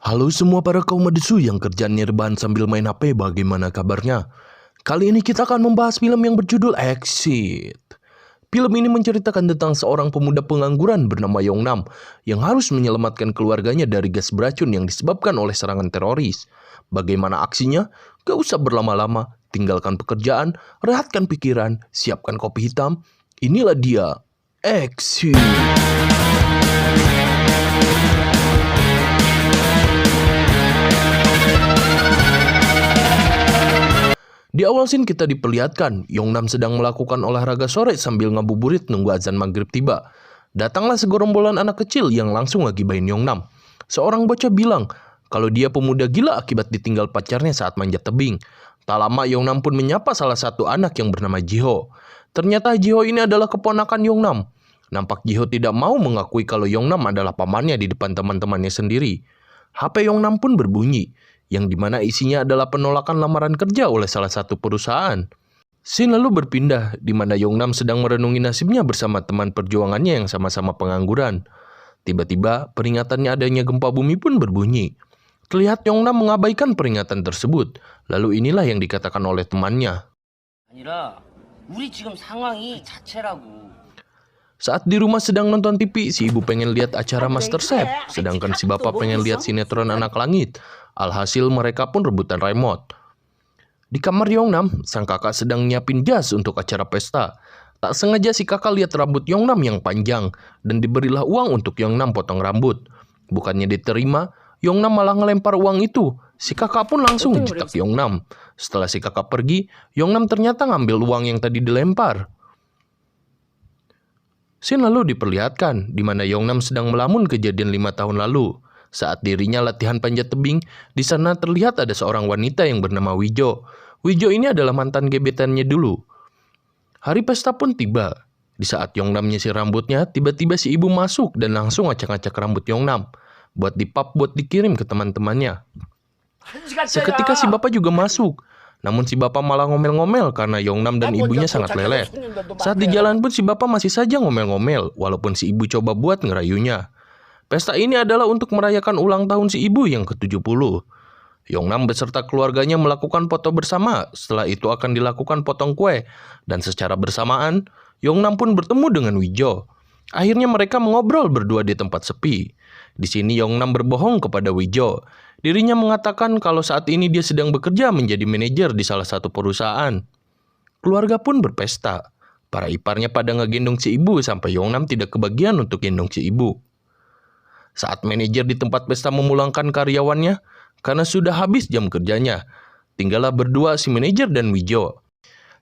Halo semua para kaum madesu yang kerjaannya rebahan sambil main HP, bagaimana kabarnya? Kali ini kita akan membahas film yang berjudul Exit. Film ini menceritakan tentang seorang pemuda pengangguran bernama Yongnam yang harus menyelamatkan keluarganya dari gas beracun yang disebabkan oleh serangan teroris. Bagaimana aksinya? Gak usah berlama-lama, tinggalkan pekerjaan, rehatkan pikiran, siapkan kopi hitam. Inilah dia, Exit. Di awal scene kita diperlihatkan, Yongnam sedang melakukan olahraga sore sambil ngabuburit nunggu azan maghrib tiba. Datanglah segerombolan anak kecil yang langsung ngegibahin Yongnam. Seorang bocah bilang kalau dia pemuda gila akibat ditinggal pacarnya saat manjat tebing. Tak lama Yongnam pun menyapa salah satu anak yang bernama Jiho. Ternyata Jiho ini adalah keponakan Yongnam. Nampak Jiho tidak mau mengakui kalau Yongnam adalah pamannya di depan teman-temannya sendiri. HP Yongnam pun berbunyi, yang dimana isinya adalah penolakan lamaran kerja oleh salah satu perusahaan. Scene lalu berpindah, di mana Yongnam sedang merenungi nasibnya bersama teman perjuangannya yang sama-sama pengangguran. Tiba-tiba, peringatannya adanya gempa bumi pun berbunyi. Terlihat Yongnam mengabaikan peringatan tersebut, lalu inilah yang dikatakan oleh temannya. 아니라 우리 지금 상황이 그 자체라고. Saat di rumah sedang nonton TV, si ibu pengen lihat acara MasterChef, sedangkan si bapak pengen lihat sinetron Anak Langit. Alhasil mereka pun rebutan remote. Di kamar Yongnam, sang kakak sedang nyiapin jas untuk acara pesta. Tak sengaja si kakak lihat rambut Yongnam yang panjang, dan diberilah uang untuk Yongnam potong rambut. Bukannya diterima, Yongnam malah ngelempar uang itu. Si kakak pun langsung menjitak Yongnam. Setelah si kakak pergi, Yongnam ternyata ngambil uang yang tadi dilempar. Scene lalu diperlihatkan, di mana Yongnam sedang melamun kejadian 5 tahun lalu. Saat dirinya latihan panjat tebing, di sana terlihat ada seorang wanita yang bernama Wijo. Wijo ini adalah mantan gebetannya dulu. Hari pesta pun tiba. Di saat Yongnam nyisir rambutnya, tiba-tiba si ibu masuk dan langsung acak-acak rambut Yongnam. Buat dipap buat dikirim ke teman-temannya. Seketika si bapak juga masuk. Namun si bapak malah ngomel-ngomel karena Yongnam dan ibunya sangat lelet. Saat di jalan pun si bapak masih saja ngomel-ngomel, walaupun si ibu coba buat ngerayunya. Pesta ini adalah untuk merayakan ulang tahun si ibu yang ke-70. Yongnam beserta keluarganya melakukan foto bersama, setelah itu akan dilakukan potong kue. Dan secara bersamaan, Yongnam pun bertemu dengan Wijo. Akhirnya mereka mengobrol berdua di tempat sepi. Di sini Yongnam berbohong kepada Wijo. Dirinya mengatakan kalau saat ini dia sedang bekerja menjadi manajer di salah satu perusahaan. Keluarga pun berpesta. Para iparnya pada ngegendong si ibu sampai Yongnam tidak kebagian untuk gendong si ibu. Saat manajer di tempat pesta memulangkan karyawannya, karena sudah habis jam kerjanya, tinggallah berdua si manajer dan Wijo.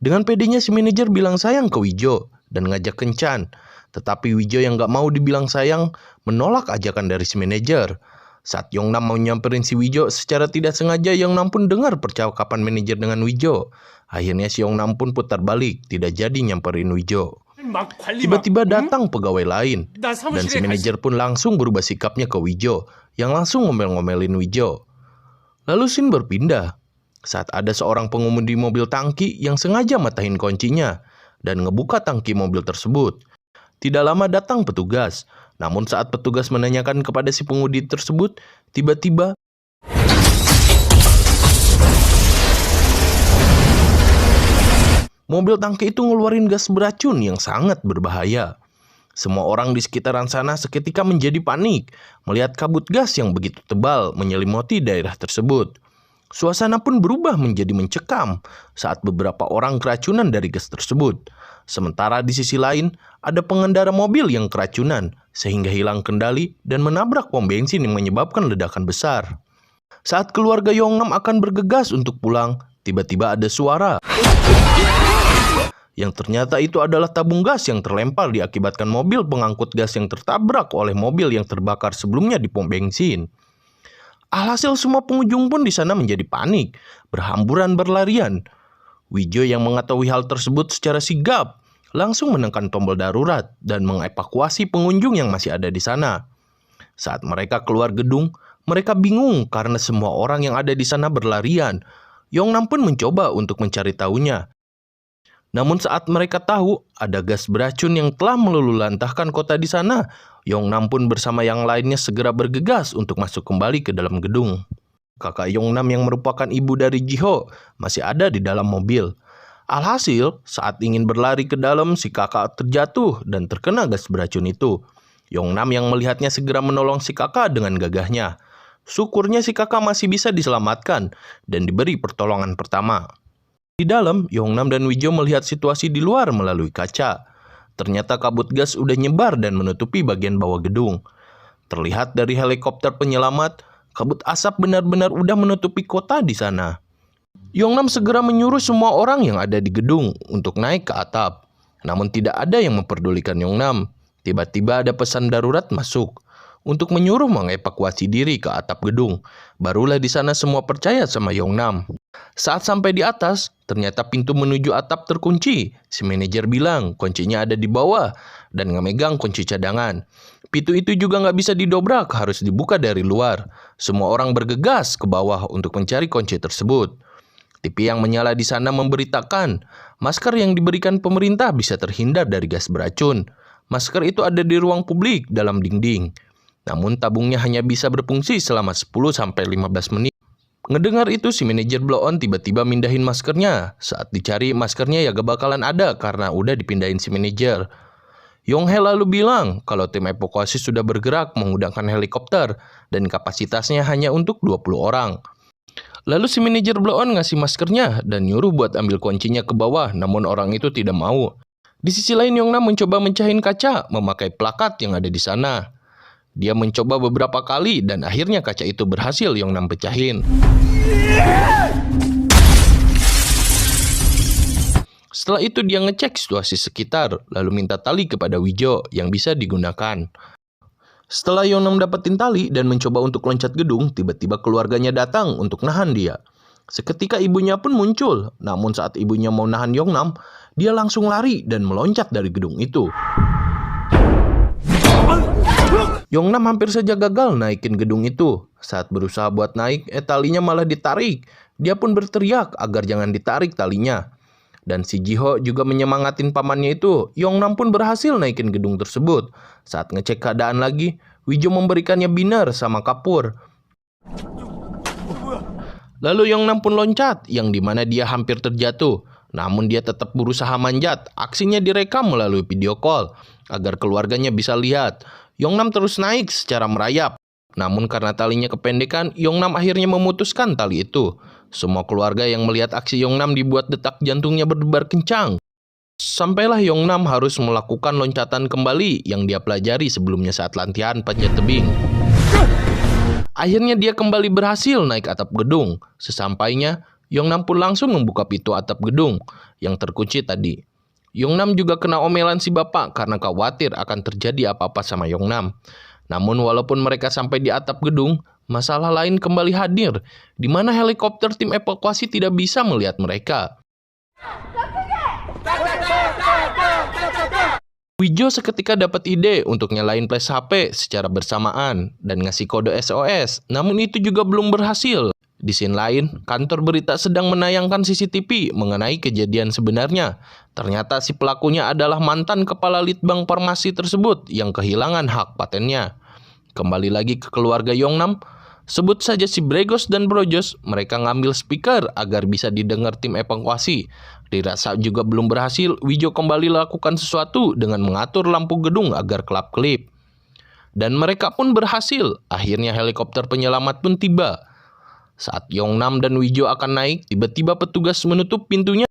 Dengan pedenya si manajer bilang sayang ke Wijo dan ngajak kencan. Tetapi Wijo yang gak mau dibilang sayang menolak ajakan dari si manajer. Saat Yongnam mau nyamperin si Wijo, secara tidak sengaja Yongnam pun dengar percakapan manajer dengan Wijo. Akhirnya si Yongnam pun putar balik, tidak jadi nyamperin Wijo. Tiba-tiba datang pegawai lain, dan si manajer pun langsung berubah sikapnya ke Wijo, yang langsung ngomel-ngomelin Wijo. Lalu scene berpindah, saat ada seorang pengemudi mobil tangki yang sengaja matahin kuncinya, dan ngebuka tangki mobil tersebut. Tidak lama datang petugas, namun saat petugas menanyakan kepada si pengemudi tersebut, tiba-tiba mobil tangki itu ngeluarin gas beracun yang sangat berbahaya. Semua orang di sekitaran sana seketika menjadi panik, melihat kabut gas yang begitu tebal menyelimuti daerah tersebut. Suasana pun berubah menjadi mencekam saat beberapa orang keracunan dari gas tersebut. Sementara di sisi lain, ada pengendara mobil yang keracunan sehingga hilang kendali dan menabrak pom bensin yang menyebabkan ledakan besar. Saat keluarga Yongnam akan bergegas untuk pulang, tiba-tiba ada suara. Yang ternyata itu adalah tabung gas yang terlempar diakibatkan mobil pengangkut gas yang tertabrak oleh mobil yang terbakar sebelumnya di pom bensin. Alhasil semua pengunjung pun di sana menjadi panik, berhamburan berlarian. Wijo yang mengetahui hal tersebut secara sigap, langsung menekan tombol darurat dan mengevakuasi pengunjung yang masih ada di sana. Saat mereka keluar gedung, mereka bingung karena semua orang yang ada di sana berlarian. Yongnam pun mencoba untuk mencari tahunya. Namun saat mereka tahu ada gas beracun yang telah melululantahkan kota di sana, Yongnam pun bersama yang lainnya segera bergegas untuk masuk kembali ke dalam gedung. Kakak Yongnam yang merupakan ibu dari Jiho masih ada di dalam mobil. Alhasil, saat ingin berlari ke dalam, si kakak terjatuh dan terkena gas beracun itu. Yongnam yang melihatnya segera menolong si kakak dengan gagahnya. Syukurnya si kakak masih bisa diselamatkan dan diberi pertolongan pertama. Di dalam, Yongnam dan Wijo melihat situasi di luar melalui kaca. Ternyata kabut gas udah nyebar dan menutupi bagian bawah gedung. Terlihat dari helikopter penyelamat, kabut asap benar-benar udah menutupi kota di sana. Yongnam segera menyuruh semua orang yang ada di gedung untuk naik ke atap. Namun tidak ada yang memperdulikan Yongnam. Tiba-tiba ada pesan darurat masuk untuk menyuruh mengevakuasi diri ke atap gedung. Barulah di sana semua percaya sama Yongnam. Saat sampai di atas, ternyata pintu menuju atap terkunci. Si manajer bilang kuncinya ada di bawah dan ngemegang kunci cadangan. Pintu itu juga nggak bisa didobrak, harus dibuka dari luar. Semua orang bergegas ke bawah untuk mencari kunci tersebut. TV yang menyala di sana memberitakan masker yang diberikan pemerintah bisa terhindar dari gas beracun. Masker itu ada di ruang publik dalam dinding. Namun tabungnya hanya bisa berfungsi selama 10-15 menit. Ngedengar itu si manajer blow on tiba-tiba mindahin maskernya. Saat dicari maskernya ya gak bakalan ada karena udah dipindahin si manajer. Yonghae lalu bilang kalau tim evakuasi sudah bergerak menggunakan helikopter dan kapasitasnya hanya untuk 20 orang. Lalu si manajer blow on ngasih maskernya dan nyuruh buat ambil kuncinya ke bawah, namun orang itu tidak mau. Di sisi lain Yongnam mencoba mencahin kaca memakai plakat yang ada di sana. Dia mencoba beberapa kali dan akhirnya kaca itu berhasil Yongnam pecahin. Setelah itu dia ngecek situasi sekitar, lalu minta tali kepada Wijo yang bisa digunakan. Setelah Yongnam dapetin tali dan mencoba untuk loncat gedung, tiba-tiba keluarganya datang untuk nahan dia. Seketika ibunya pun muncul, namun saat ibunya mau nahan Yongnam, dia langsung lari dan meloncat dari gedung itu. Yongnam hampir saja gagal naikin gedung itu. Saat berusaha buat naik, talinya malah ditarik. Dia pun berteriak agar jangan ditarik talinya. Dan si Jiho juga menyemangatin pamannya itu. Yongnam pun berhasil naikin gedung tersebut. Saat ngecek keadaan lagi, Wijo memberikannya binar sama kapur. Lalu Yongnam pun loncat, yang dimana dia hampir terjatuh. Namun dia tetap berusaha manjat. Aksinya direkam melalui video call, agar keluarganya bisa lihat. Yongnam terus naik secara merayap. Namun karena talinya kependekan, Yongnam akhirnya memutuskan tali itu. Semua keluarga yang melihat aksi Yongnam dibuat detak jantungnya berdebar kencang. Sampailah Yongnam harus melakukan loncatan kembali yang dia pelajari sebelumnya saat latihan panjat tebing. Akhirnya dia kembali berhasil naik atap gedung. Sesampainya, Yongnam pun langsung membuka pintu atap gedung yang terkunci tadi. Yongnam juga kena omelan si bapak karena khawatir akan terjadi apa-apa sama Yongnam. Namun walaupun mereka sampai di atap gedung, masalah lain kembali hadir, di mana helikopter tim evakuasi tidak bisa melihat mereka. Wijo seketika dapat ide untuk nyalain flash HP secara bersamaan dan ngasih kode SOS, namun itu juga belum berhasil. Di scene lain, kantor berita sedang menayangkan CCTV mengenai kejadian sebenarnya. Ternyata si pelakunya adalah mantan kepala litbang farmasi tersebut yang kehilangan hak patennya. Kembali lagi ke keluarga Yongnam, sebut saja si Bregos dan Brojos, mereka ngambil speaker agar bisa didengar tim evakuasi. Dirasa juga belum berhasil, Wijo kembali lakukan sesuatu dengan mengatur lampu gedung agar kelap-kelip. Dan mereka pun berhasil, akhirnya helikopter penyelamat pun tiba. Saat Yongnam dan Wijo akan naik, tiba-tiba petugas menutup pintunya.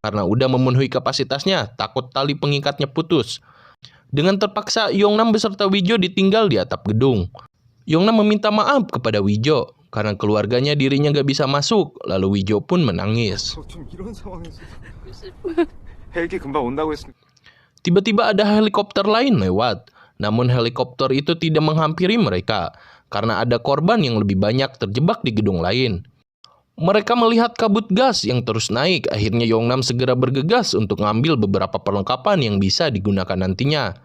Karena udah memenuhi kapasitasnya, takut tali pengikatnya putus. Dengan terpaksa, Yongnam beserta Wijo ditinggal di atap gedung. Yongnam meminta maaf kepada Wijo, karena keluarganya dirinya gak bisa masuk, lalu Wijo pun menangis. Tiba-tiba ada helikopter lain lewat, namun helikopter itu tidak menghampiri mereka, karena ada korban yang lebih banyak terjebak di gedung lain. Mereka melihat kabut gas yang terus naik, akhirnya Yongnam segera bergegas untuk mengambil beberapa perlengkapan yang bisa digunakan nantinya.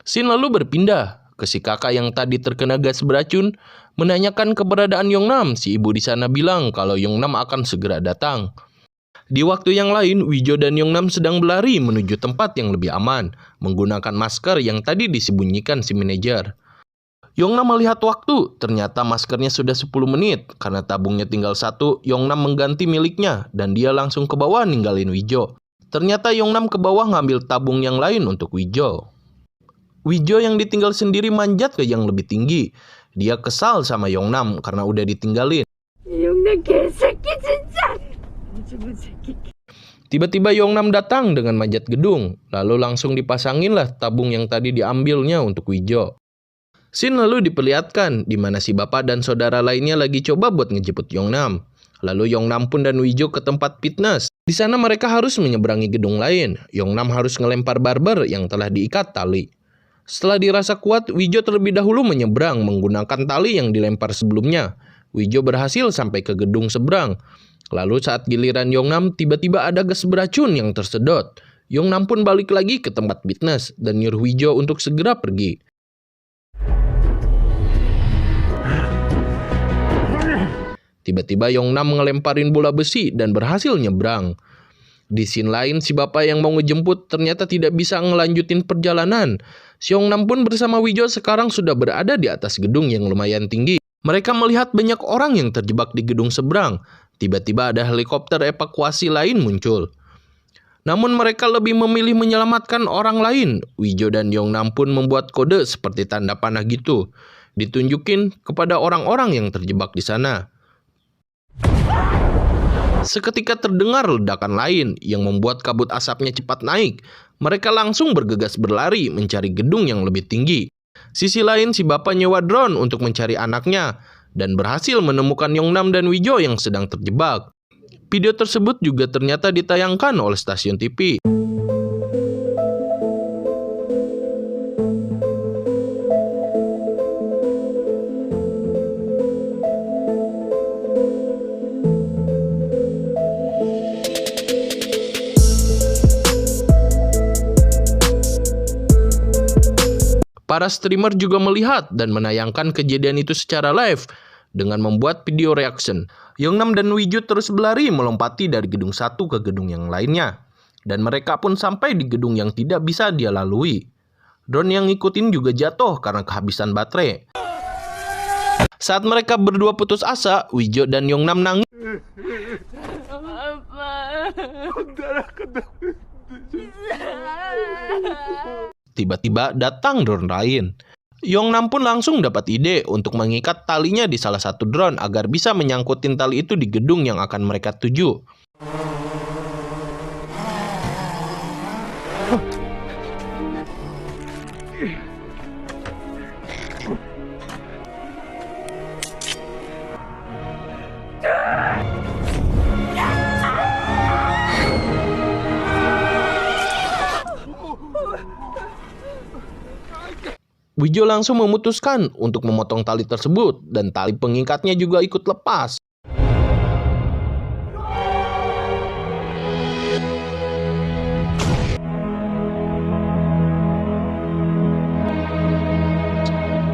Scene lalu berpindah ke si kakak yang tadi terkena gas beracun, menanyakan keberadaan Yongnam. Si ibu di sana bilang kalau Yongnam akan segera datang. Di waktu yang lain, Wijo dan Yongnam sedang berlari menuju tempat yang lebih aman, menggunakan masker yang tadi disembunyikan si manajer. Yongnam melihat waktu, ternyata maskernya sudah 10 menit. Karena tabungnya tinggal satu, Yongnam mengganti miliknya dan dia langsung ke bawah ninggalin Wijo. Ternyata Yongnam ke bawah ngambil tabung yang lain untuk Wijo. Wijo yang ditinggal sendiri manjat ke yang lebih tinggi. Dia kesal sama Yongnam karena udah ditinggalin. 영남 개새끼 진짜. 무슨 새끼. Tiba-tiba Yongnam datang dengan manjat gedung, lalu langsung dipasanginlah tabung yang tadi diambilnya untuk Wijo. Scene lalu diperlihatkan di mana si bapak dan saudara lainnya lagi coba buat ngejemput Yongnam. Lalu Yongnam pun dan Wijo ke tempat fitness. Di sana mereka harus menyeberangi gedung lain. Yongnam harus ngelempar barber yang telah diikat tali. Setelah dirasa kuat, Wijo terlebih dahulu menyeberang menggunakan tali yang dilempar sebelumnya. Wijo berhasil sampai ke gedung seberang. Lalu saat giliran Yongnam, tiba-tiba ada gas beracun yang tersedot. Yongnam pun balik lagi ke tempat fitness dan nyuruh Wijo untuk segera pergi. Tiba-tiba Yongnam ngelemparin bola besi dan berhasil nyebrang. Di scene lain, si bapak yang mau ngejemput ternyata tidak bisa ngelanjutin perjalanan. Si Yongnam pun bersama Wijo sekarang sudah berada di atas gedung yang lumayan tinggi. Mereka melihat banyak orang yang terjebak di gedung seberang. Tiba-tiba ada helikopter evakuasi lain muncul. Namun mereka lebih memilih menyelamatkan orang lain. Wijo dan Yongnam pun membuat kode seperti tanda panah gitu. Ditunjukin kepada orang-orang yang terjebak di sana. Seketika terdengar ledakan lain yang membuat kabut asapnya cepat naik. Mereka langsung bergegas berlari mencari gedung yang lebih tinggi. Sisi lain, si bapak nyewa drone untuk mencari anaknya dan berhasil menemukan Yongnam dan Wijo yang sedang terjebak. Video tersebut juga ternyata ditayangkan oleh stasiun TV. Para streamer juga melihat dan menayangkan kejadian itu secara live dengan membuat video reaction. Yongnam dan Wijo terus berlari melompati dari gedung satu ke gedung yang lainnya. Dan mereka pun sampai di gedung yang tidak bisa dia lalui. Drone yang ngikutin juga jatuh karena kehabisan baterai. Saat mereka berdua putus asa, Wijo dan Yongnam nangis. Tiba-tiba datang drone lain. Yongnam pun langsung dapat ide untuk mengikat talinya di salah satu drone agar bisa menyangkutin tali itu di gedung yang akan mereka tuju. Wijo langsung memutuskan untuk memotong tali tersebut dan tali pengikatnya juga ikut lepas.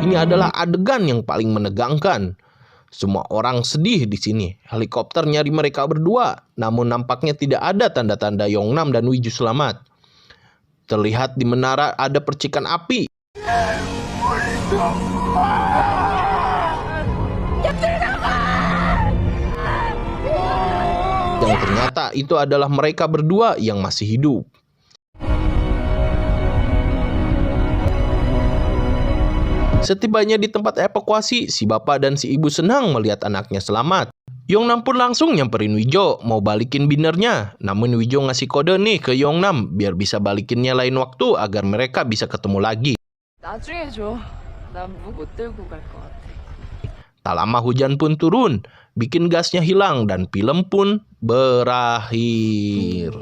Ini adalah adegan yang paling menegangkan. Semua orang sedih di sini. Helikopter nyari mereka berdua, namun nampaknya tidak ada tanda-tanda Yongnam dan Wijo selamat. Terlihat di menara ada percikan api. Yang ternyata itu adalah mereka berdua yang masih hidup. Setibanya di tempat evakuasi, si bapak dan si ibu senang melihat anaknya selamat. Yongnam pun langsung nyamperin Wijo mau balikin binernya. Namun Wijo ngasih kode nih ke Yongnam biar bisa balikinnya lain waktu agar mereka bisa ketemu lagi. 나중에 줘. 난 못 들고 갈 것 같아. Tak lama hujan pun turun, bikin gasnya hilang dan film pun berakhir.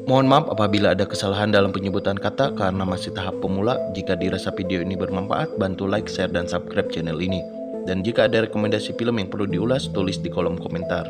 Mohon maaf apabila ada kesalahan dalam penyebutan kata karena masih tahap pemula. Jika dirasa video ini bermanfaat, bantu like, share, dan subscribe channel ini. Dan jika ada rekomendasi film yang perlu diulas, tulis di kolom komentar.